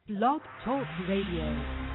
Blog Talk Radio.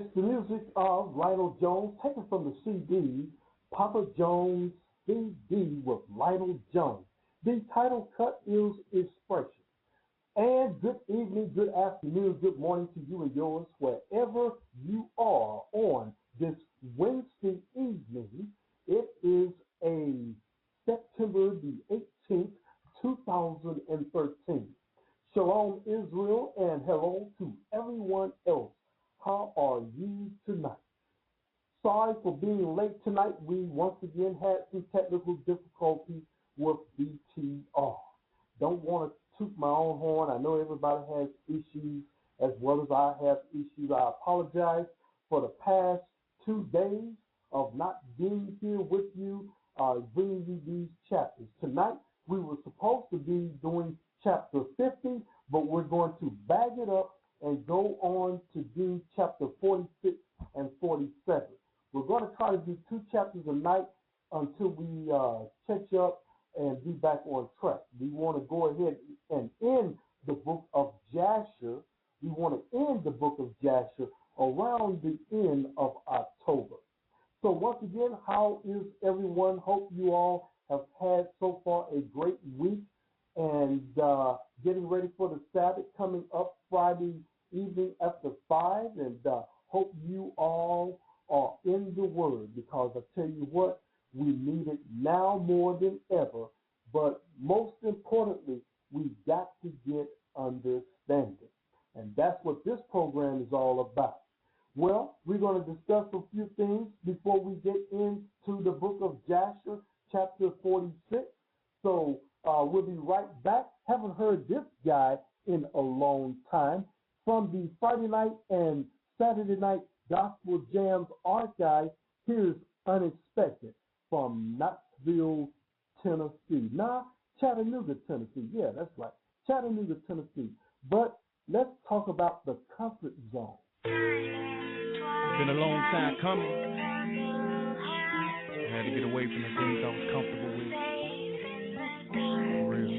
It's the music of Lionel Jones, taken from the CD, Papa Jones CD with Lionel Jones. The title cut is Expression. And good evening, good afternoon, good morning to you and yours, wherever you are on this Wednesday evening. It is a September the 18th, 2013. Shalom, Israel, and hello to everyone else. How are you tonight? Sorry for being late tonight. We once again had some technical difficulties with BTR. Don't want to toot my own horn. I know everybody has issues as well as I have issues. I apologize for the past 2 days of not being here with you, bringing you these chapters. Tonight, we were supposed to be doing chapter 50, but we're going to bag it up and go on to do chapter 46 and 47. We're going to try to do 2 chapters a night until we catch up and be back on track. We want to go ahead and end the book of Jasher. We want to end the book of Jasher around the end of October. So once again, how is everyone? Hope you all have had so far a great week and getting ready for the Sabbath coming up Friday evening after 5, and hope you all are in the Word, because I tell you what, we need it now more than ever, but most importantly, we've got to get understanding, and that's what this program is all about. Well, we're going to discuss a few things before we get into the book of Jasher, chapter 46, so we'll be right back. Haven't heard this guy in a long time. From the Friday night and Saturday night Gospel Jams archive, here's Unexpected from Knoxville, Tennessee. Chattanooga, Tennessee. Yeah, that's right. Chattanooga, Tennessee. But let's talk about the comfort zone. It's been a long time coming. I had to get away from the things I was comfortable with. For real.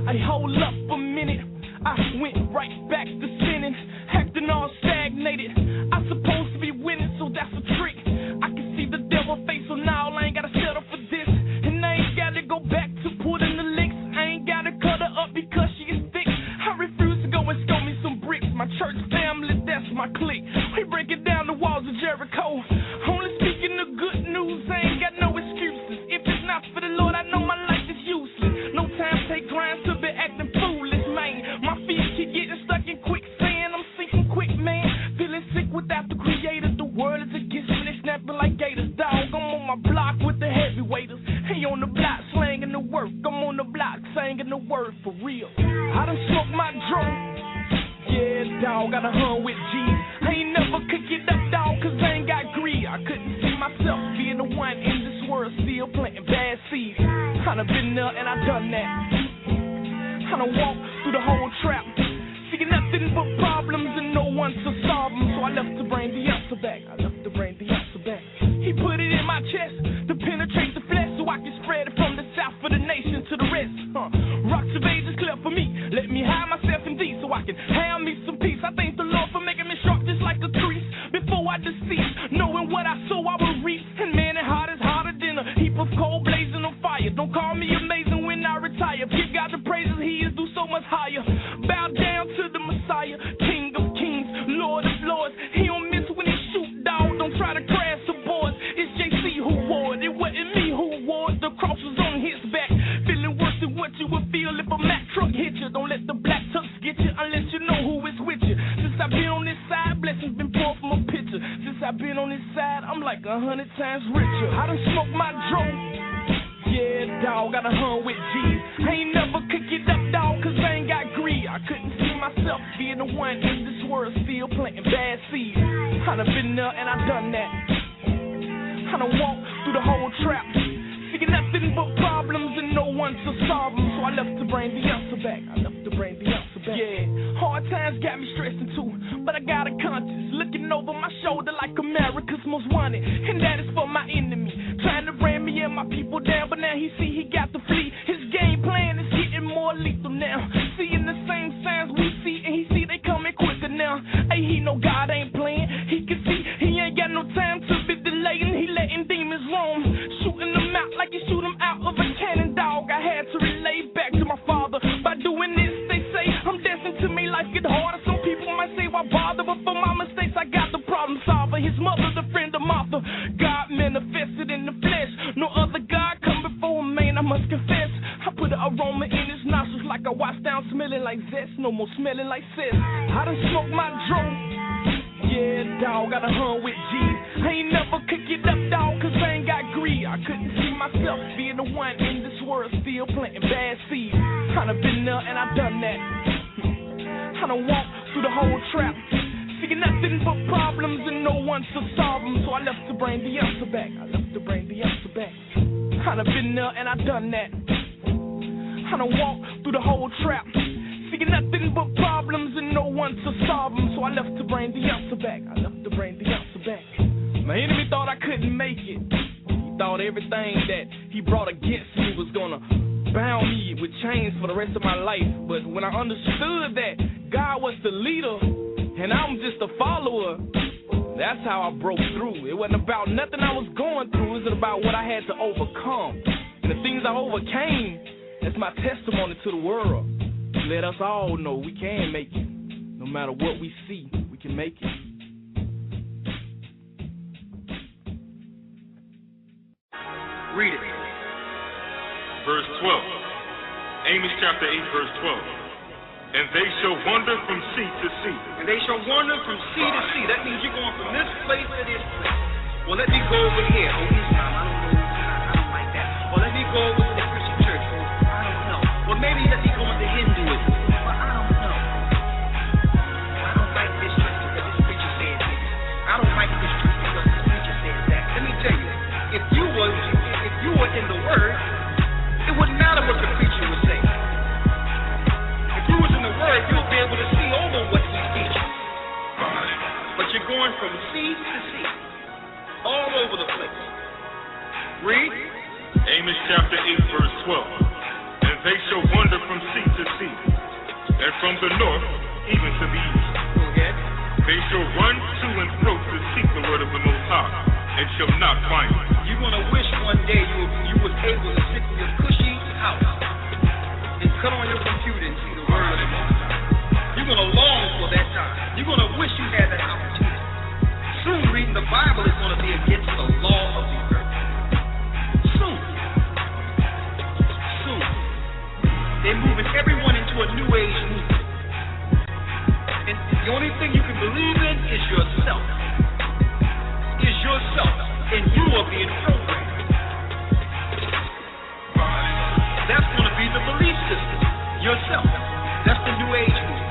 Hey, hold up a minute. I went right back to sinning, acting all stagnated. I supposed to be winning, so that's a trick. I can see the devil face, so now I ain't gotta settle for this. And I ain't gotta go back to putting the licks. I ain't gotta cut her up because she is thick. I refuse to go and score me some bricks. My church family, that's my clique. We breaking down the walls of Jericho. Only speaking the good news, I ain't got no excuses. If it's not for the Lord, I know my life is useless. No time to take grind to be acting foolish, man. My feet keep getting stuck in quicksand. I'm sinking quick, man. Feeling sick without the creator. The world is against me, they snapping like gators. Dog, I'm on my block with the heavyweighters. He on the block slanging the work. I'm on the block singing the word for real. I done smoked my drum. Yeah, dog, got a hun with G's. I ain't never could get up, dog, cause I ain't got greed. I couldn't see myself being the one in this world still planting bad seeds. I done been there and I done that. I done walked through the whole trap, seeking nothing but problems and no one to solve them. So I left to bring the answer back. He put it in my chest to penetrate the flesh, so I can spread it from the south of the nation to the rest. Rocks of ages clear for me. Let me hide myself in thee so I can have me some peace. I thank the Lord for making me sharp just like a crease. Before I decease, knowing what I sow I will reap. And man, it hot is hotter than a heap of coal blazing on fire. Don't call me amazing when I retire. Give God the praises, he is do so much higher. Bow down to the Messiah, King of kings, Lord of lords. He don't miss when he shoot, dog. Don't try to crash the board. It's JC who wore it. It wasn't me who wore it. The cross was on his back. Feeling worse than what you would feel if a Mack truck hit you. Don't let the black tux get you unless you know who is with you. Since I've been on this side, blessings been poured from a picture. Since I've been on this side, I'm like 100 times richer. I done smoked my drone. Yeah, dog, got a hun with G's. I ain't never could get up, dog, cause I ain't got greed. I couldn't see myself being the one in this world still planting bad seeds. I done been there and I done that. I done walked through the whole trap, seeking nothing but problems and no one to solve them. So I left to bring the answer back. Yeah, hard times got me stressing too, but I got a conscience looking over my shoulder like America's most wanted, and that is for my enemy, trying to bring me and my people down. But now he see he got to flee. His game plan is getting more lethal now. Seeing the same signs we see, and he see they coming quicker now. Hey, he had to relay back to my father. By doing this, they say I'm destined to make life get harder. Some people might say, why bother? But for my mistakes, I got the problem solver. His mother, the friend of Martha. God manifested in the flesh. No other God come before him, man, I must confess. I put an aroma in his nostrils like I wash down smelling like zest. No more smelling like cess. I done smoked my drone. Yeah, dog, got a hun with G. I ain't never could get up, dog, cause I ain't got greed. I couldn't see myself being the one in this world still planting bad seeds. I done been there and I done that. I done walked through the whole trap, seeing nothing but problems and no one to solve them. So I left to bring the answer back. I done been there and I done that. I done walked through the whole trap, seeing nothing but problems and no one to solve them. So I left to bring the answer back. My enemy thought I couldn't make it. He thought everything that he brought against me was gonna bound me with chains for the rest of my life. But when I understood that God was the leader and I'm just a follower, that's how I broke through. It wasn't about nothing I was going through. It was about what I had to overcome. And the things I overcame, that's my testimony to the world. Let us all know we can make it. No matter what we see, we can make it. Read it. Verse 12. Amos chapter 8, verse 12. And they shall wander from sea to sea. And they shall wander from sea to sea. That means you're going from this place to this place. Well, let me go over here. Oh, Islam, I don't know. I don't like that. Well, let me go over to the Christian church. Oh, I don't know. Well, maybe let me go into Hinduism. Well, I don't know. I don't like this church because this preacher said this. I don't like this church because this preacher said that. Let me tell you, if you were in the Word, it wouldn't matter what the preacher would say. If you was in the Word, you'll be able to see over what he's teaching. But you're going from sea to sea, all over the place. Read. Amos chapter 8, verse 12. And they shall wander from sea to sea, and from the north even to the east. Go ahead. They shall run to and fro to seek the word of the Most High, and shall not find it. You're going to wish one day you was able to sit in your cushy house and cut on your computer and see the word of the Most High. You're going to long for that time. You're going to wish you had that opportunity. Soon reading the Bible is going to be against the law of the earth. Soon. They're moving everyone into a new age movement. And the only thing you can believe in is yourself. And you are being programmed. That's going to be the belief system. Yourself. That's the new age movement.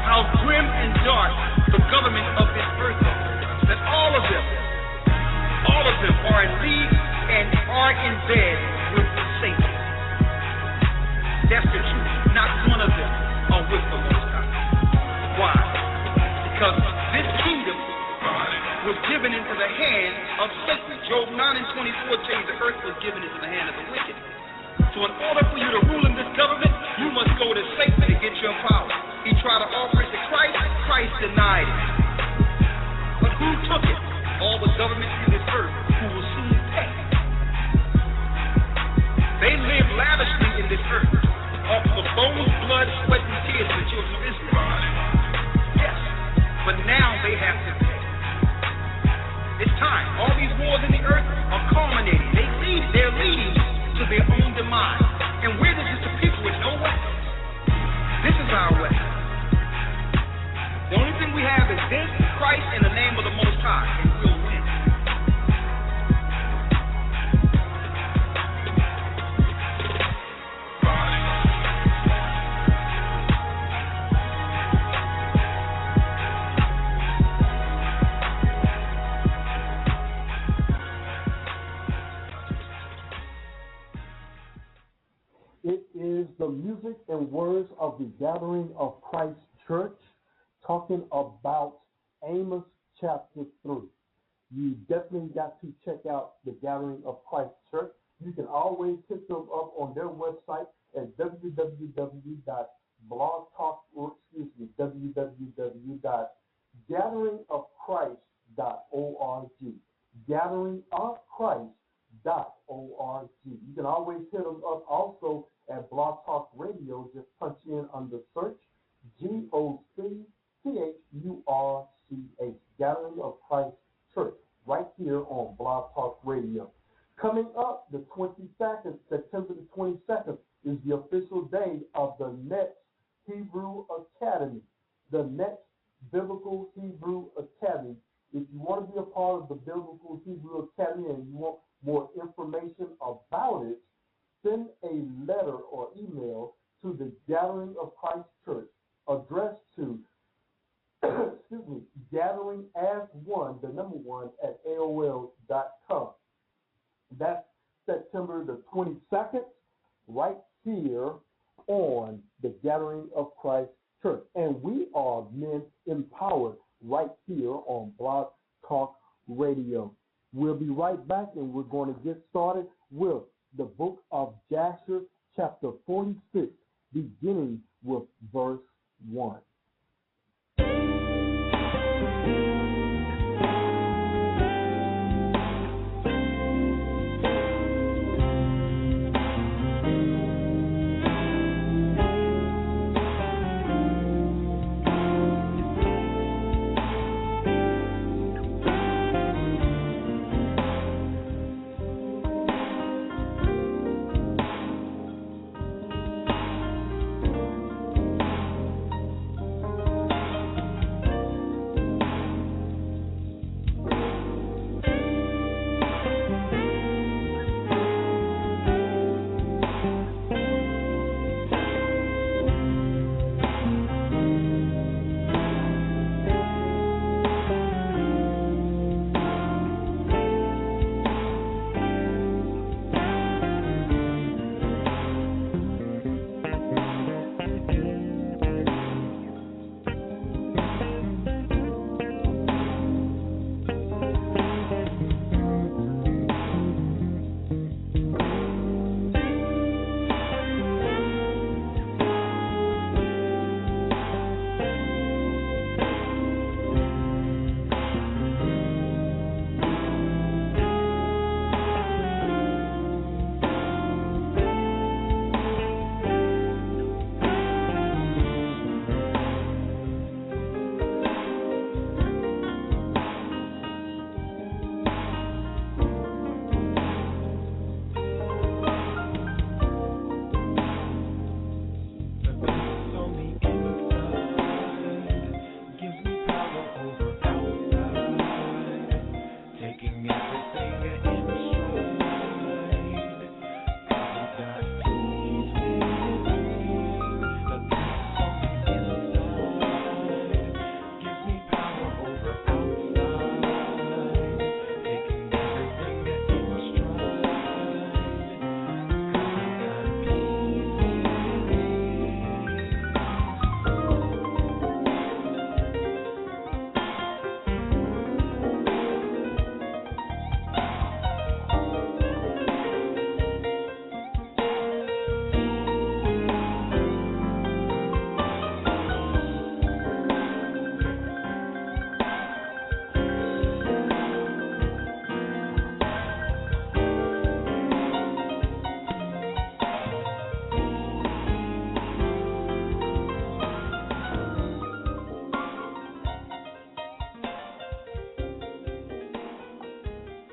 How grim and dark the government of this earth is. That all of them are in league and are in bed with Satan. That's the truth. Not one of them are with the Most High. Why? Because this kingdom was given into the hand of Satan. Job 9 and 24 tells you the earth was given into the hand of the wicked. So in order for you to rule in this government, you must go to Satan to get your power. He tried to offer it to Christ. Christ denied it. But who took it? All the governments in this earth who will soon pay. They live lavishly in this earth off the bones, blood, sweat, and tears of the children of Israel. Yes, but now they have to pay. It's time. All these wars in the earth are culminating. They're leading to their own demise. And we're just the people with no weapon. This is our weapon. The only thing we have is this, Christ, in the name of the Most High, and we'll win. It is the music and words of the Gathering of Christ Church talking about Amos chapter 3. You definitely got to check out the Gathering of Christ Church. You can always hit them up on their website at www.gatheringofchrist.org. Gatheringofchrist.org. You can always hit them up also at Blog Talk Radio. Just punch in under search GOCTHURCH, Gathering of Christ Church, right here on Blog Talk Radio. Coming up, the 22nd, September the 22nd, is the official day of the next Hebrew Academy, the next Biblical Hebrew Academy. If you want to be a part of the Biblical Hebrew Academy and you want more information about it, send a letter or email to the Gathering of Christ Church, addressed to gathering as one, the number one, at AOL.com. That's September the 22nd, right here on the Gathering of Christ Church. And we are Men Empowered right here on Blog Talk Radio. We'll be right back, and we're going to get started with the book of Jasher, chapter 46, beginning with verse 1.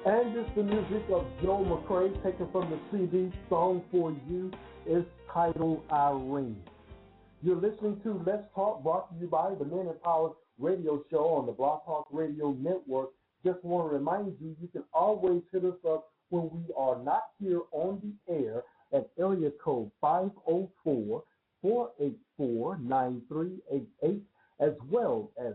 And it's the music of Joe McCrae, taken from the CD Song for You, is titled Irene. You're listening to Let's Talk, brought to you by the Men Empowered Radio Show on the Blog Talk Radio Network. Just want to remind you, you can always hit us up when we are not here on the air at area code 504-484-9388, as well as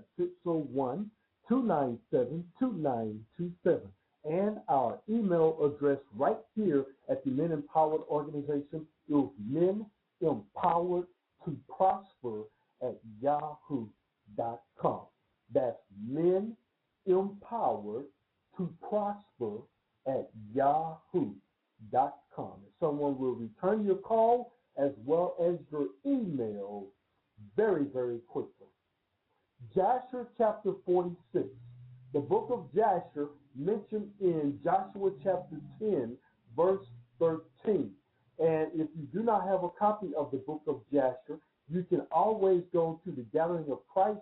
601-297-2927. And our email address right here at the Men Empowered Organization is menempoweredtoprosper@yahoo.com. That's menempoweredtoprosper@yahoo.com. And someone will return your call as well as your email very, very quickly. Jasher chapter 46. The book of Jasher, mentioned in Joshua chapter 10, verse 13. And if you do not have a copy of the book of Jasher, you can always go to the Gathering of Christ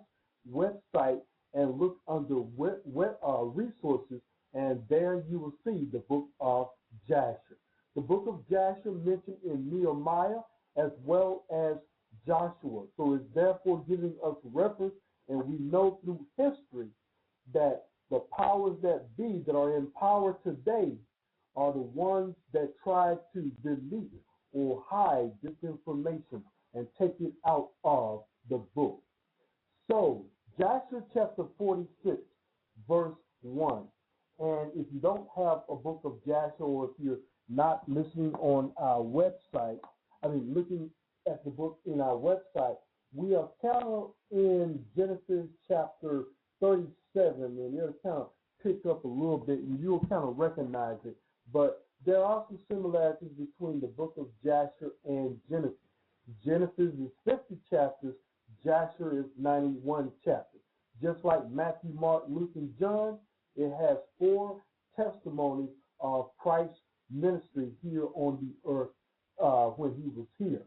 website and look under resources, and there you will see the book of Jasher. The book of Jasher mentioned in Nehemiah as well as Joshua. So it's therefore giving us reference, and we know through history that the powers that be that are in power today are the ones that try to delete or hide this information and take it out of the book. So, Jasher chapter 46, verse 1. And if you don't have a book of Jasher, or if you're not listening on our website, looking at the book in our website, we are kind of in Genesis chapter 37, and it'll kind of pick up a little bit, and you'll kind of recognize it. But there are some similarities between the book of Jasher and Genesis. Genesis is 50 chapters, Jasher is 91 chapters. Just like Matthew, Mark, Luke, and John, it has 4 testimonies of Christ's ministry here on the earth when he was here.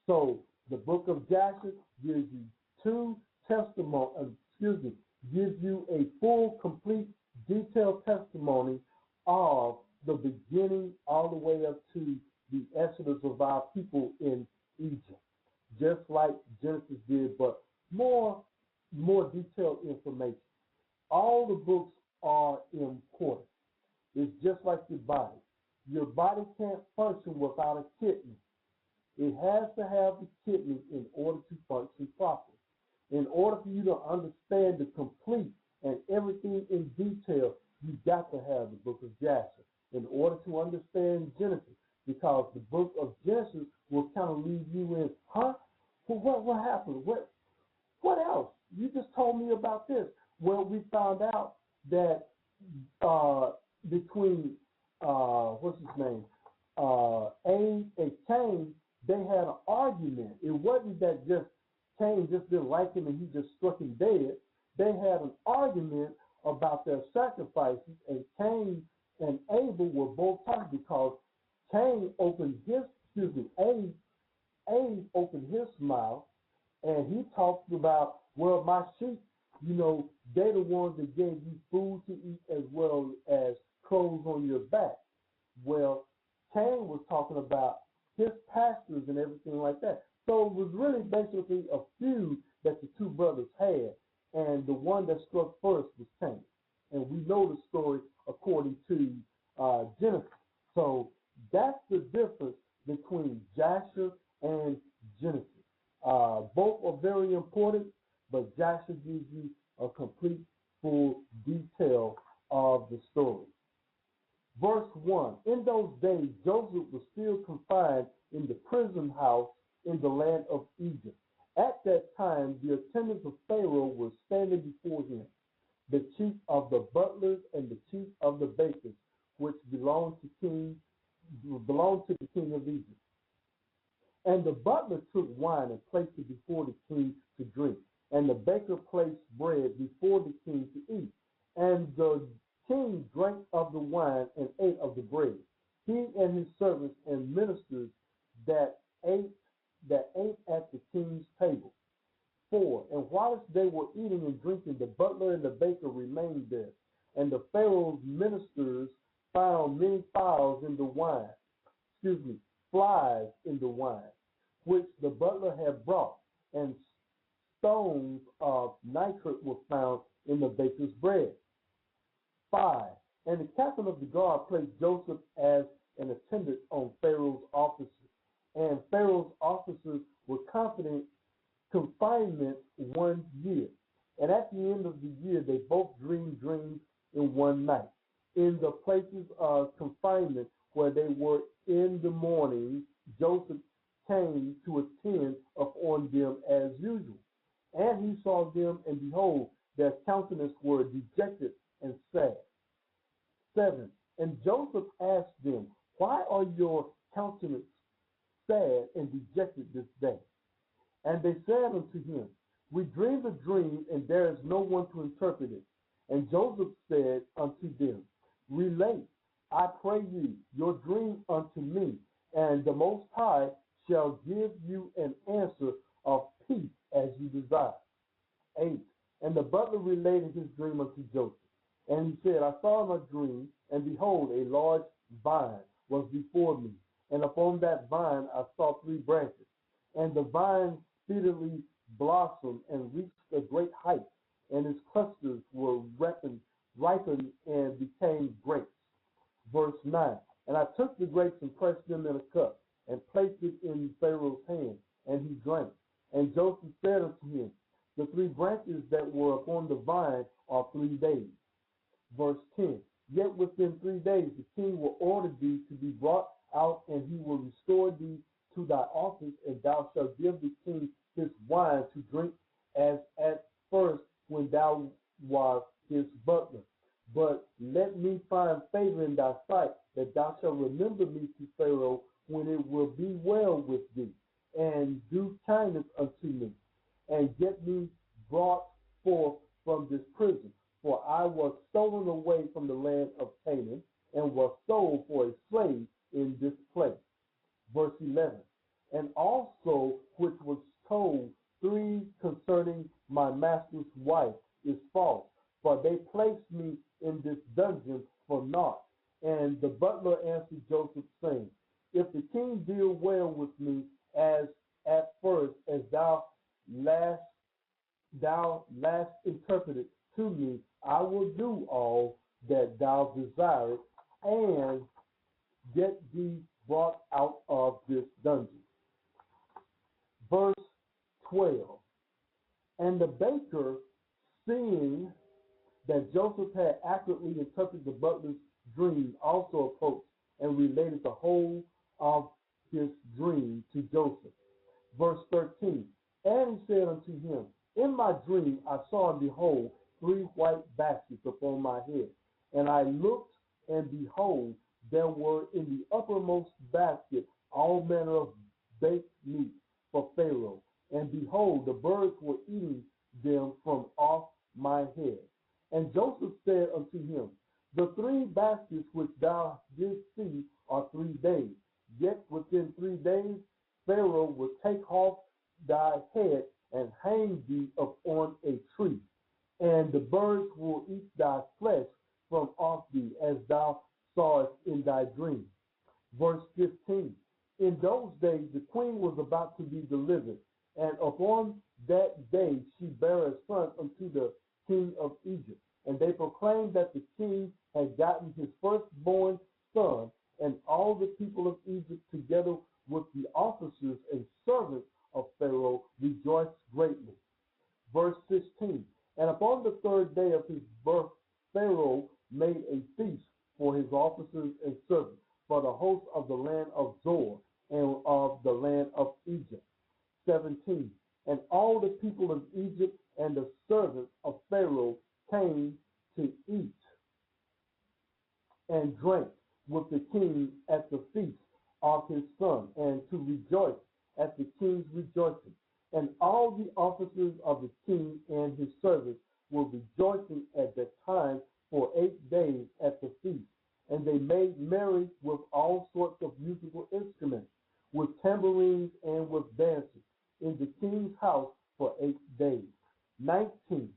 So the book of Jasher gives you 2 testimonies, gives you a full, complete, detailed testimony of the beginning all the way up to the exodus of our people in Egypt, just like Genesis did, but more detailed information. All the books are important. It's just like your body. Your body can't function without a kidney. It has to have the kidney in order to function properly. In order for you to understand the complete and everything in detail, you got to have the book of Jasher in order to understand Genesis, because the book of Genesis will kind of leave you in, Well, what happened? What else? You just told me about this. Well, we found out that between what's his name, Abe and Cain, they had an argument. It wasn't that just Cain just didn't like him and he just struck him dead. They had an argument about their sacrifices, and Cain and Abel were both talking because Abe opened his mouth, and he talked about, well, my sheep, they're the ones that gave you food to eat as well as clothes on your back. Well, Cain was talking about his pastors and everything like that. So it was really basically a feud that the 2 brothers had, and the one that struck first was Cain. And we know the story according to Genesis. So that's the difference between Jasher and Genesis. Both are very important, but Jasher gives you a complete, full detail of the story. Verse 1, in those days, Joseph was still confined in the prison house in the land of Egypt. At that time, the attendants of Pharaoh were standing before him, the chief of the butlers and the chief of the bakers, which belonged to the king of Egypt. And the butler took wine and placed it before the king to drink, and the baker placed bread before the king to eat. And the king drank of the wine and ate of the bread, he and his servants and ministers that ate at the king's table. 4. And whilst they were eating and drinking, the butler and the baker remained there. And the Pharaoh's ministers found many flies in the wine, which the butler had brought, and stones of nitrate were found in the baker's bread. 5. And the captain of the guard placed Joseph as an attendant on Pharaoh's officers, and Pharaoh's officers were confident confinement 1 year. And at the end of the year, they both dreamed dreams in one night. In the places of confinement where they were in the morning, Joseph came to attend upon them as usual. And he saw them, and behold, their countenances were dejected and sad. 7. And Joseph asked them, why are your countenances sad and dejected this day? And they said unto him, we dreamed a dream, and there is no one to interpret it. And Joseph said unto them, relate I pray you your dream unto me, and the Most High shall give you an answer of peace as you desire. 8. And the butler related his dream unto Joseph. And he said, I saw in a dream, and behold, a large vine was before me. And upon that vine I saw 3 branches. And the vine speedily blossomed and reached a great height, and its clusters were ripened and became grapes. Verse 9. And I took the grapes and pressed them in a cup, and placed it in Pharaoh's hand, and he drank. And Joseph said unto him, the 3 branches that were upon the vine are 3 days. Verse 10. Yet within 3 days the king will order thee to be brought out, and he will restore thee to thy office, and thou shalt give the king his wine to drink as at first when thou wast his butler. But let me find favor in thy sight, that thou shalt remember me to Pharaoh when it will be well with thee, and do kindness unto me, and get me brought forth from this prison. For I was stolen away from the land of Canaan, and was sold for a slave in this place. Verse 11. And also which was told 3 concerning my master's wife is false, for they placed me in this dungeon for naught. And the butler answered Joseph, saying, if the king deal well with me as at first, as thou last interpreted to me, I will do all that thou desirest, and get thee brought out of this dungeon. Verse 12. And the baker, seeing that Joseph had accurately interpreted the butler's dream, also approached and related the whole of his dream to Joseph. Verse 13. And he said unto him, in my dream I saw, and behold, 3 white baskets upon my head. And I looked, and behold, there were in the uppermost basket all manner of baked meat for Pharaoh. And behold, the birds were eating them from off my head. And Joseph said unto him, the 3 baskets which thou didst see are 3 days. Yet within 3 days Pharaoh will take off thy head and hang thee upon a tree. And the birds will eat thy flesh from off thee, as thou sawest in thy dream. Verse 15. In those days the queen was about to be delivered, and upon that day she bare a son unto the king of Egypt. And they proclaimed that the king had gotten his firstborn son, and all the people of Egypt, together with the officers and servants of Pharaoh, rejoiced greatly. Verse 16. And upon the 3rd day of his birth, Pharaoh made a feast for his officers and servants, for the host of the land of Zor and of the land of Egypt. 17. And all the people of Egypt and the servants of Pharaoh came to eat and drink with the king at the feast of his son, and to rejoice at the king's rejoicing. And all the officers of the king and his servants were rejoicing at that time for 8 days at the feast. And they made merry with all sorts of musical instruments, with tambourines and with dances, in the king's house for 8 days. 19.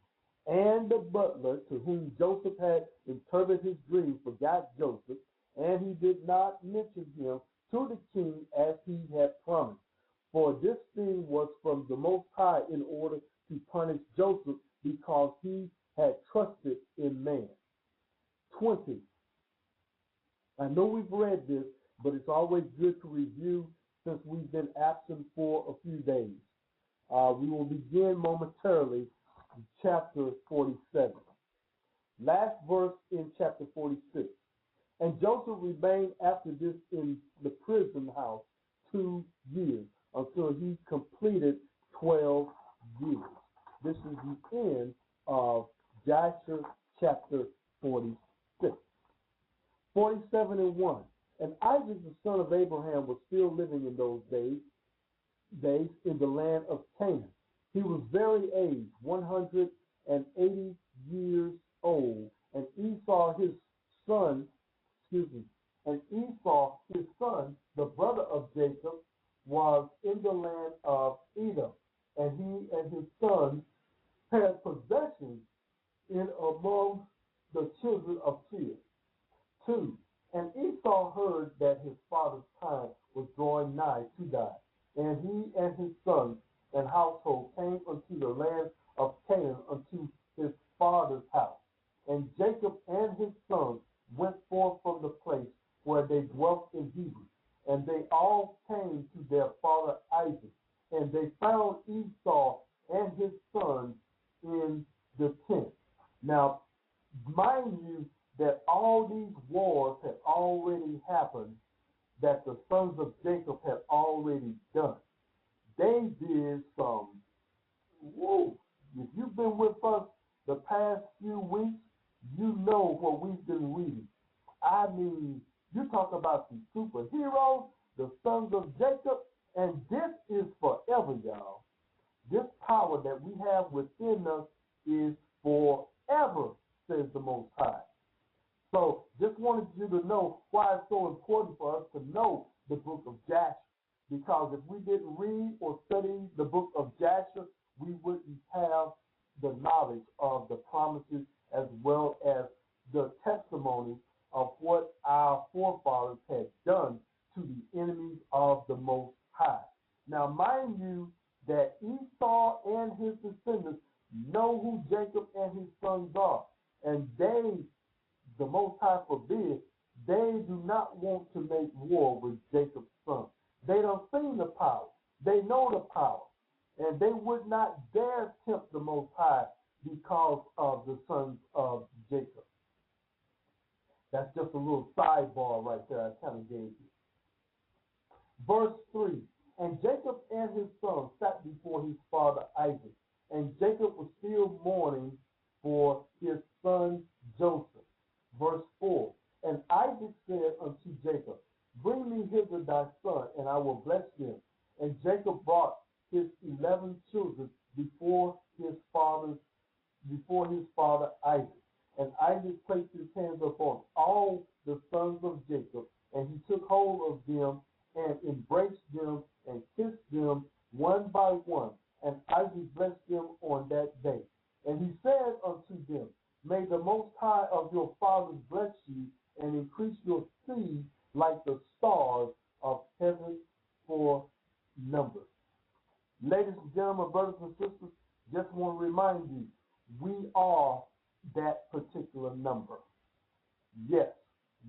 And the butler, to whom Joseph had interpreted his dream, forgot Joseph, and he did not mention him to the king as he had promised. For this thing was from the Most High, in order to punish Joseph, because he had trusted in man. 20. I know we've read this, but it's always good to review since we've been absent for a few days. We will begin momentarily in chapter 47. Last verse in chapter 46. And Joseph remained after this in the prison house 2 years, until he completed 12 years. This is the end of Jasher chapter 46. 47:1. And Isaac, the son of Abraham, was still living in those days in the land of Canaan. He was very aged, 180 years old, and Esau his son, excuse me, and Esau, his son, the brother of Jacob, was in the land of Edom, and he and his sons had possessions in among the children of Seir. 2. And Esau heard that his father's time was drawing nigh to die, and he and his sons and household came unto the land of Canaan, unto his father's house. And Jacob and his sons went forth from the place where they dwelt in Hebrew, and they all came to their father Isaac, and they found Esau and his sons in the tent. Now, mind you that all these wars had already happened, that the sons of Jacob had already done. They did some, woo, if you've been with us the past few weeks, you know what we've been reading. I mean, you talk about the superheroes, the sons of Jacob, and this is forever, y'all. This power that we have within us is forever, says the Most High. So just wanted you to know why it's so important for us to know the book of Jasher. Because if we didn't read or study the book of Jasher, we wouldn't have the knowledge of the promises as well as the testimony of what our forefathers had done to the enemies of the Most High. Now, mind you that Esau and his descendants know who Jacob and his sons are, and they, the Most High forbid, they do not want to make war with Jacob's sons. They don't see the power. They know the power, and they would not dare tempt the Most High because of the sons of Jacob. That's just a little sidebar right there I kind of gave you. Verse 3, and Jacob and his sons sat before his father Isaac, and Jacob was still mourning for his son Joseph. Verse 4, and Isaac said unto Jacob, bring me hither thy son, and I will bless them. And Jacob brought his 11 children before his father Isaac. And Isaac placed his hands upon all the sons of Jacob, and he took hold of them and embraced them and kissed them one by one. And Isaac blessed them on that day. And he said unto them, may the Most High of your fathers bless you and increase your seed like the stars of heaven for number. Ladies and gentlemen, brothers and sisters, just want to remind you, we are that particular number. Yes,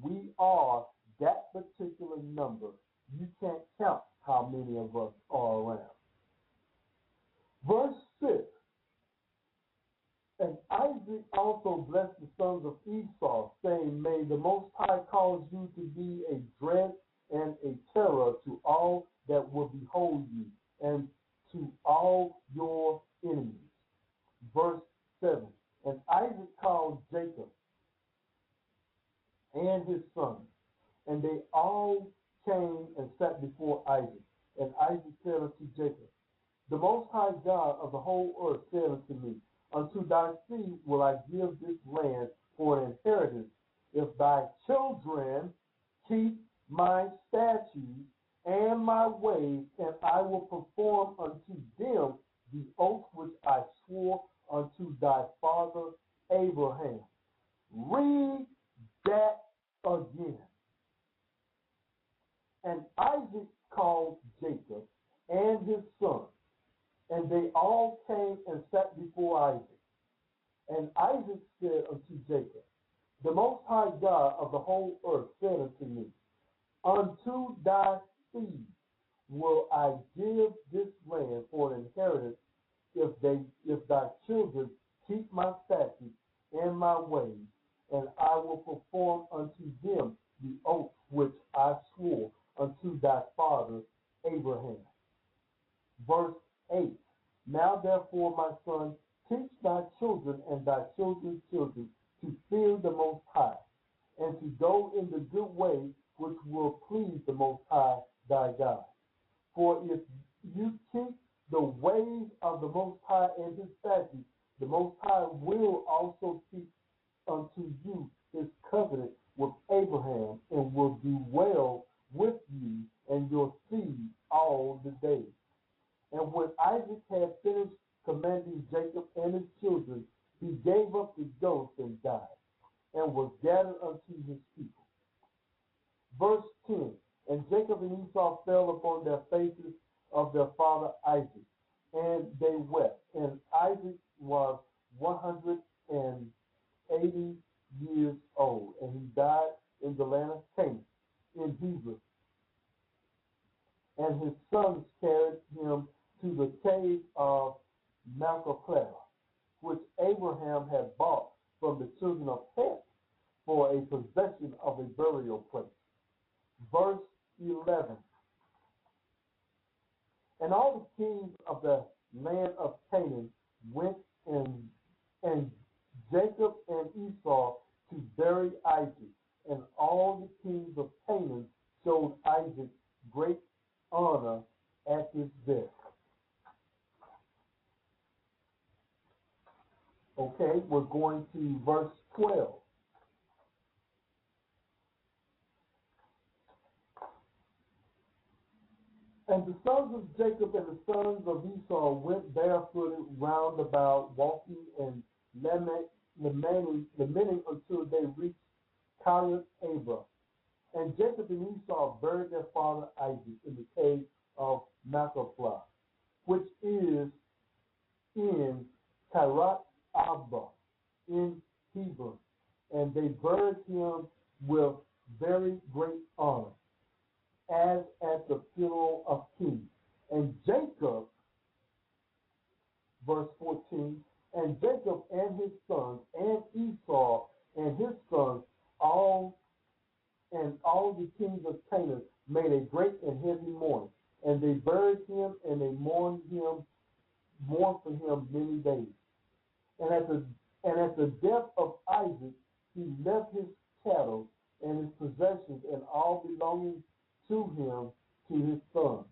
we are that particular number. You can't count how many of us are around. Verse 6, and Isaac also blessed the sons of Esau, saying, may the Most High cause you to be a dread and a terror to all that will behold you, and to all your enemies. Verse 7, and Isaac called Jacob and his sons, and they all came and sat before Isaac. And Isaac said unto Jacob, the Most High God of the whole earth said unto me, unto thy seed will I give this land for an inheritance, if thy children keep my statutes and my ways, and I will perform unto them the oath which I swore unto thy father Abraham. Read that again. And Isaac called Jacob and his sons, and they all came and sat before Isaac. And Isaac said unto Jacob, the Most High God of the whole earth said unto me, unto thy seed will I give this land for an inheritance, if thy children keep my statutes and my ways, and I will perform unto them the oath which I swore unto thy father Abraham. Verse 8, now therefore, my son, teach thy children and thy children's children to fear the Most High, and to go in the good way which will please the Most High thy God. For if you keep the ways of the Most High and his statutes, the Most High will also keep unto you his covenant with Abraham and will do well with you and your seed all the days. And when Isaac had finished commanding Jacob and his children, he gave up the ghost and died, and was gathered unto his people. Verse 10, and Jacob and Esau fell upon their faces of their father Isaac, and they wept. And Isaac was 180 years old, and he died in the land of Canaan, in Hebron. And his sons carried him to the cave of Machpelah, which Abraham had bought from the children of Heth for a possession of a burial place. Verse 11. And all the kings of the land of Canaan went and Jacob and Esau to bury Isaac, and all the kings of Canaan showed Isaac great honor at his death. Okay, we're going to verse 12. And the sons of Jacob and the sons of Esau went barefooted round about, walking and lamenting until they reached Cave Abra. And Jacob and Esau buried their father Isaac in the cave of Machpelah, which is in Kiriath Arba in Hebron, and they buried him with very great honor, as at the funeral of kings. And Jacob, verse 14, and Jacob and his sons, and Esau and his sons, all the kings of Canaan made a great and heavy mourning, and they buried him, and they mourned for him many days. And at the death of Isaac, he left his cattle and his possessions and all belonging to him to his sons.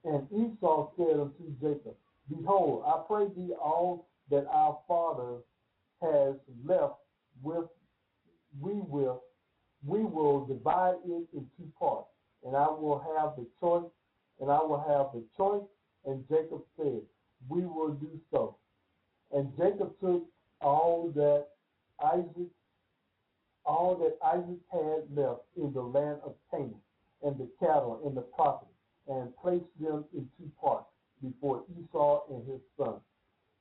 And Esau said unto Jacob, Behold, I pray thee, all that our father has left with, we will divide it in two parts, and I will have the choice. And Jacob said, We will do so. And Jacob took all that Isaac had left in the land of Canaan, and the cattle and the property, and placed them in two parts before Esau and his sons.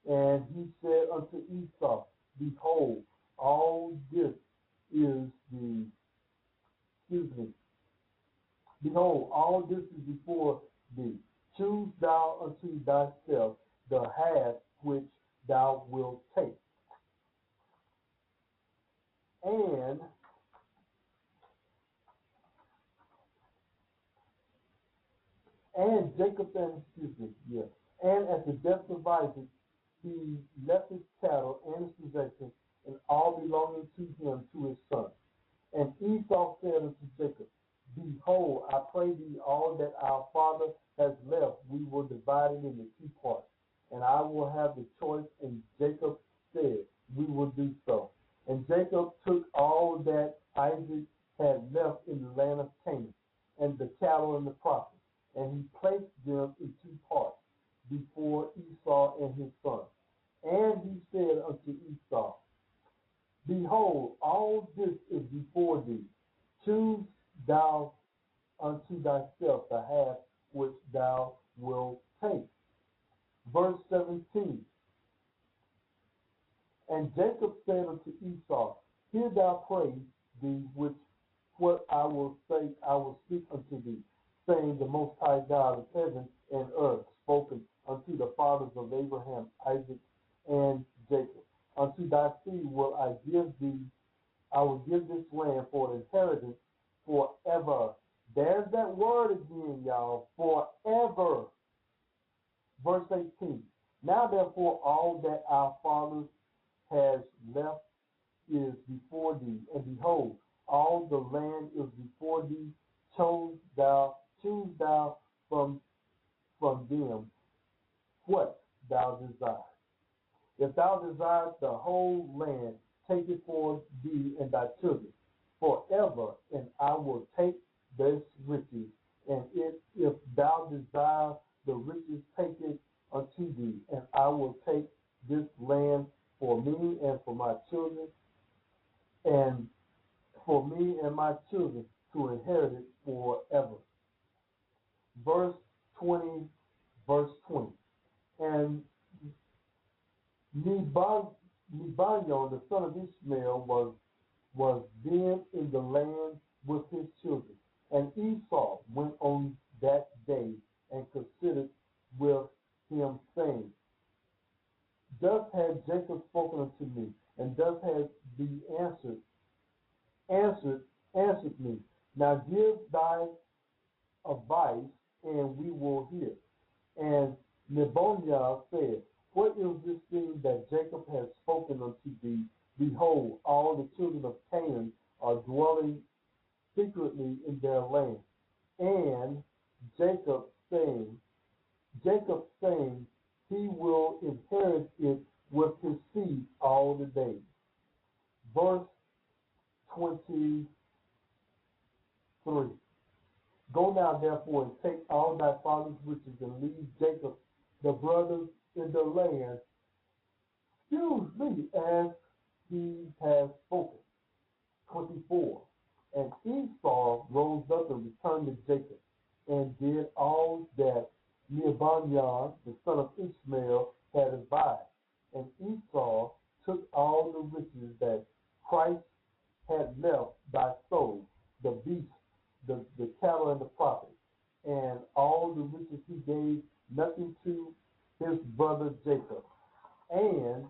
And he said unto Esau, Behold, all this is before thee. Choose thou unto thyself the half which thou wilt take. And Jacob and at the death of Isaac, he left his cattle and his possessions and all belonging to him to his son. And Esau said unto Jacob, Behold, I pray thee, all that our father has left, we will divide it into two parts, and I will have the choice. And Jacob said, We will do so. And Jacob took all that Isaac had left in the land of Canaan, and the cattle and the property, and he placed them in two parts before Esau and his sons. And he said unto Esau, Behold, all this is before thee. Choose thou unto thyself the half which thou wilt take. Verse 17. And Jacob said unto Esau, Hear thou, pray thee, what I will say, I will speak unto thee, saying, The Most High God of heaven and earth, spoken unto the fathers of Abraham, Isaac, and Jacob. Unto thy seed will I will give this land for an inheritance forever. There's that word again, y'all, forever. Verse 18. Now therefore all that our fathers has left is before thee, and behold, all the land is before thee. Choose thou from them what thou desires. If thou desire the whole land, take it for thee and thy children. forever, and I will take this riches. And if thou desire the riches, take it unto thee, and I will take this land for me and for my children, and for me and my children to inherit it forever. Verse 20. And Nebaioth, the son of Ishmael, was then in the land with his children. And Esau went on that day and considered with him, saying, Thus had Jacob spoken unto me, and thus has thee answered me. Now give thy advice, and we will hear. And Nebaioth said, What is this thing that Jacob has spoken unto thee? Behold, all the children of Canaan are dwelling secretly in their land. And Jacob saying, he will inherit it with his seed all the days. Verse 23. Go now therefore and take all thy father's riches and leave Jacob the brothers in the land, as he has spoken. 24. And Esau rose up and returned to Jacob, and did all that Nebaioth, the son of Ishmael, had advised. And Esau took all the riches that Christ had left by soul, the beasts, the cattle, and the property, and all the riches he gave nothing to his brother Jacob. And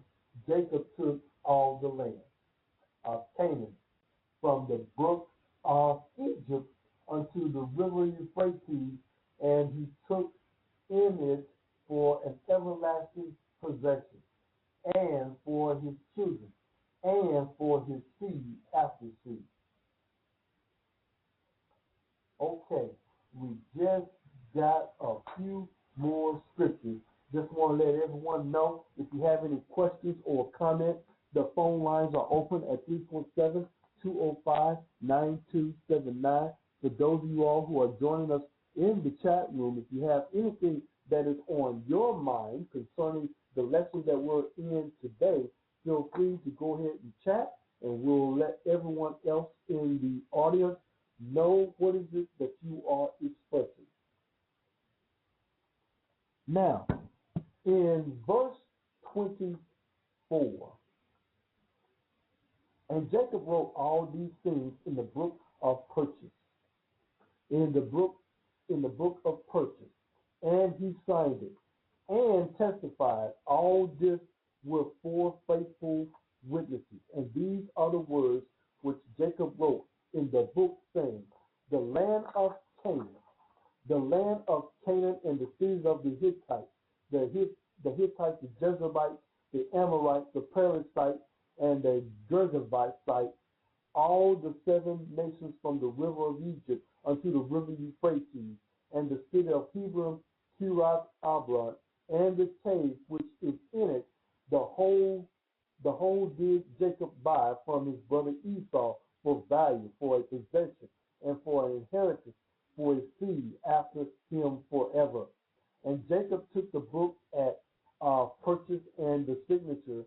Jacob took all the land of Canaan, from the brook of Egypt unto the river Euphrates, and he took in it for an everlasting possession, and for his children, and for his seed after seed. Okay, we just got a few more scriptures. Just want to let everyone know, if you have any questions or comments, the phone lines are open at 347-205-9279. For those of you all who are joining us in the chat room, if you have anything that is on your mind concerning the lesson that we're in today, feel free to go ahead and chat, and we'll let everyone else in the audience know what is it that you are expressing. Now, in verse 24, and Jacob wrote all these things in the book of purchase, in the book of purchase, and he signed it, and testified all this with 4 faithful witnesses. And these are the words which Jacob wrote in the book, saying, the land of Canaan, and the cities of the Hittites, the Hittites, the Jebusites, the Amorites, the Perizzites, and the Girgavites, all the 7 nations from the river of Egypt unto the river Euphrates, and the city of Hebron, Kirath Abron, and the cave which is in it, the whole did Jacob buy from his brother Esau for value, for a possession, and for an inheritance, for his seed after him forever. And Jacob took the book at purchase, and the signature,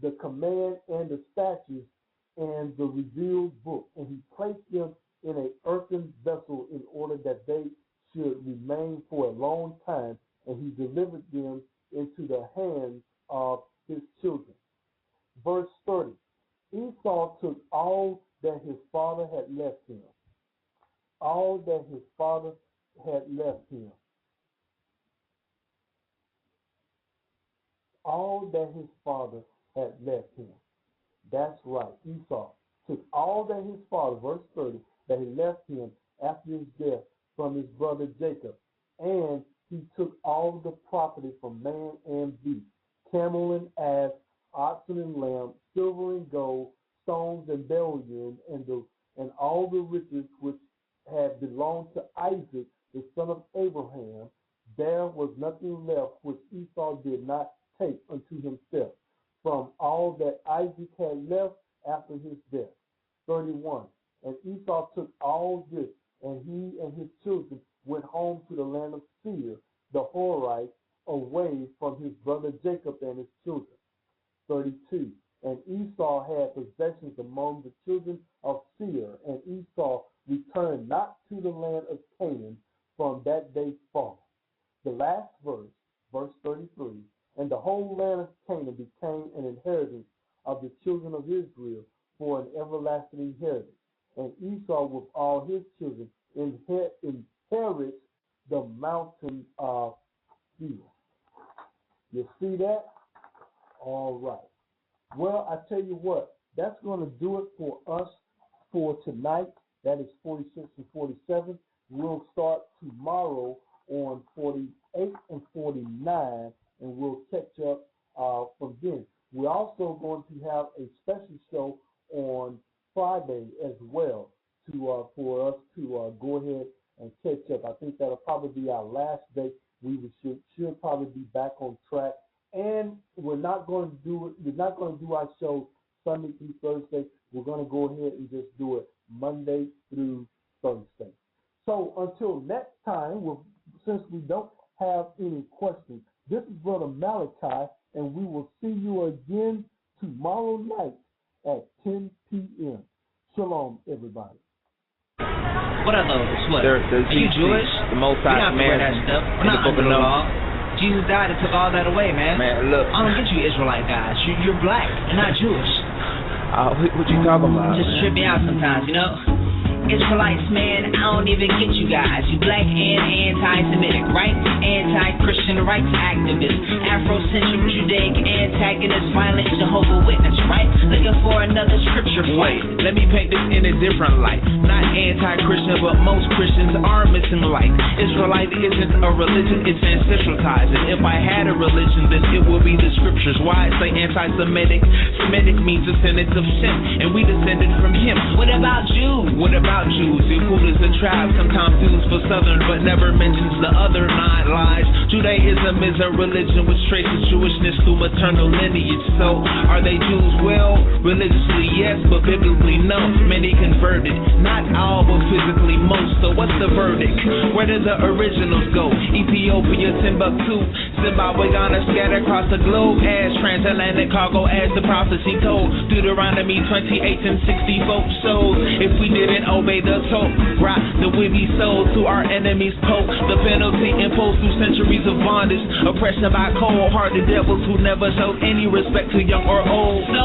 the command, and the statutes, and the revealed book, and he placed them in an earthen vessel in order that they should remain for a long time, and he delivered them into the hands of his children. Verse 30, Esau took all that his father had left him. All that his father had left him. All that his father had left him. That's right. Esau took all that his father, verse 30, that he left him after his death from his brother Jacob. And he took all the property from man and beast, camel and ass, oxen and lamb, silver and gold, stones and bullion, and all the riches which had belonged to Isaac, the son of Abraham. There was nothing left which Esau did not take unto himself from all that Isaac had left after his death. 31. And Esau took all this, and he and his children went home to the land of Seir, the Horite, away from his brother Jacob and his children. 32. And Esau had possessions among the children of Seir, and Esau returned not to the land of Canaan from that day forth. The last verse, verse 33, and the whole land of Canaan became an inheritance of the children of Israel for an everlasting inheritance. And Esau with all his children inherit the mountain of Seir. You see that? All right. Well, I tell you what, that's going to do it for us for tonight. That is 46 and 47. We'll start tomorrow on 48 and 49, and we'll catch up from then. We're also going to have a special show on Friday as well for us to go ahead and catch up. I think that'll probably be our last day. We should probably be back on track. And we're not going to do it. We're not going to do our show Sunday through Thursday. We're going to go ahead and just do it Monday through Thursday. So until next time, since we don't have any questions, this is Brother Malachi, and we will see you again tomorrow night at 10 p.m. Shalom, everybody. What are those? What? Are you Jewish? The Most High command that stuff. in the book of Noah. Jesus died and took all that away, man. Man, look. I don't get you Israelite guys. You're black and not Jewish. What you talking about? Just trip me out sometimes, you know? Israelites, man, I don't even get you guys. You black and anti-Semitic, right? Anti-Christian rights activists, Afrocentric Judaic antagonist, violent Jehovah's Witness, right? Looking for another scripture fight. Wait, let me paint this in a different light. Not anti-Christian, but most Christians are missing the light. Israelite isn't a religion, it's ancestral ties. And if I had a religion, then it would be the scriptures. Why I say anti-Semitic? Semitic means descendants of Shem, and we descended from him. What about Jews? What about Jews? Yehud is a tribe, sometimes used for southern, but never mentions the other 9 lies. Judaism is a religion which traces Jewishness through maternal lineage. So, are they Jews? Well, religiously yes, but biblically no. Many converted, not all, but physically most. So what's the verdict? Where did the originals go? Ethiopia, Timbuktu, Zimbabwe, Ghana, scattered across the globe as transatlantic cargo, as the prophecy told. Deuteronomy 28 and 64 shows. If we didn't obey the Torah, then we'd be sold to our enemies' pope. The penalty imposed through centuries of bondage, oppression by cold-hearted devils who never showed any respect to young or old. So,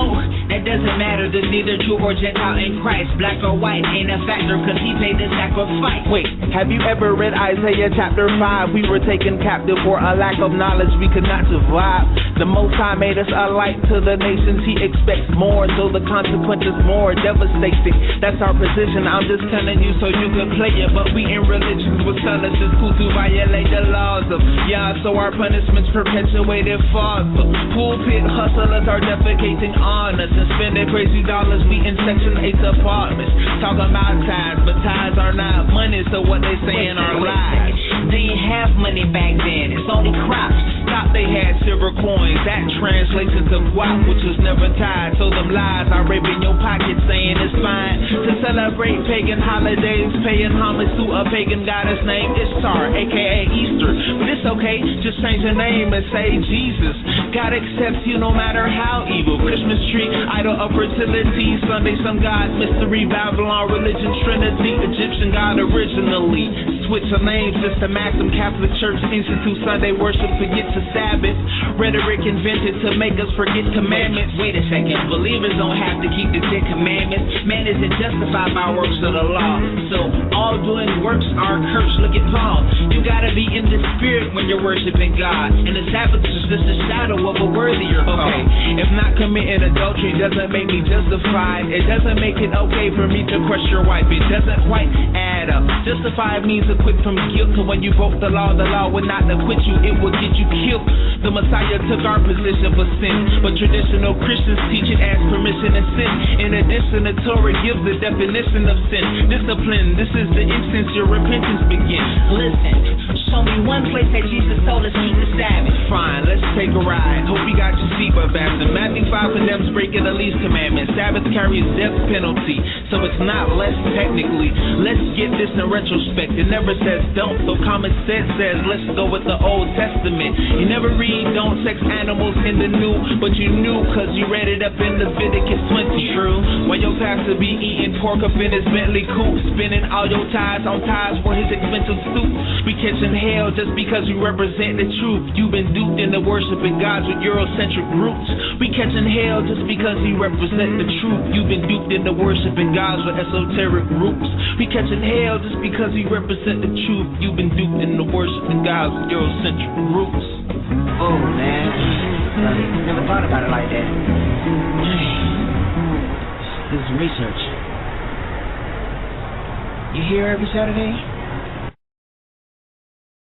that doesn't matter, there's neither Jew or Gentile in Christ. Black or white ain't a factor, cause he paid the sacrifice. Wait, have you ever read Isaiah chapter 5? We were taken captive for a lack of knowledge, we could not survive. The Most High made us a light to the nations, he expects more, so the consequence is more devastating. That's our position, I'm just telling you so you can play it. But we in religions with sellers is cool to violate the laws of Yah, so our punishments perpetuated farther. Pulpit hustlers are defecating on us and spending crazy dollars. We in Section 8 apartments talking about tithes, but tithes are not money, so what they say in our lives. They didn't have money back then, it's only crops. Top they had silver coins, that translates into guap, which was never tied. So them lies are raping your pocket, saying it's fine to celebrate pagan holidays, paying homage to a pagan goddess named Ishtar, aka Easter. But it's okay, just change the name and say Jesus. God accepts you no matter how evil. Christmas tree, idol of fertility. Sunday, some God, mystery, Babylon, religion, Trinity, Egyptian God originally. Switch the names just to match them. Catholic Church institute Sunday worship, forget to Sabbath. Rhetoric invented to make us forget commandments. Wait a second, believers don't have to keep the 10 commandments. Man isn't justified by works of the law. So all doing works are cursed. Look at Paul. You gotta be in the spirit when you're worshiping God. And the Sabbath is just a shadow of a worthier call. Okay, if not committing adultery doesn't make me justified, it doesn't make it okay for me to crush your wife. It doesn't quite add up. Justified means acquit from guilt. So when you broke the law would not acquit you, it will get you killed. The Messiah took our position for sin, but traditional Christians teach it as permission and sin. In addition, the Torah gives the definition of sin. Discipline, this is the instance your repentance begins. Listen, show me one place that Jesus told us keep the Sabbath. Fine, let's take a ride. Hope you got your seatbelt fastened. Matthew 5 condemns breaking the least commandment. Sabbath carries death penalty. so it's not less technically. Let's get this in retrospect. It never says don't, so common sense says let's go with the Old Testament. You never read don't sex animals in the New, but you knew cause you read it up in Leviticus 20. True. While your pastor be eating pork up in his Bentley coupe, spending all your ties on ties for his expensive suit. We catching hell just because you represent the truth. You've been duped into worshiping gods with Eurocentric roots. We catching hell just because you represent the truth. You've been duped into worshiping gods with esoteric roots. We catching hell just because you represent the truth. You've been duped into worshiping gods with Eurocentric roots. Oh man, never thought about it like that. This is research. You here every Saturday?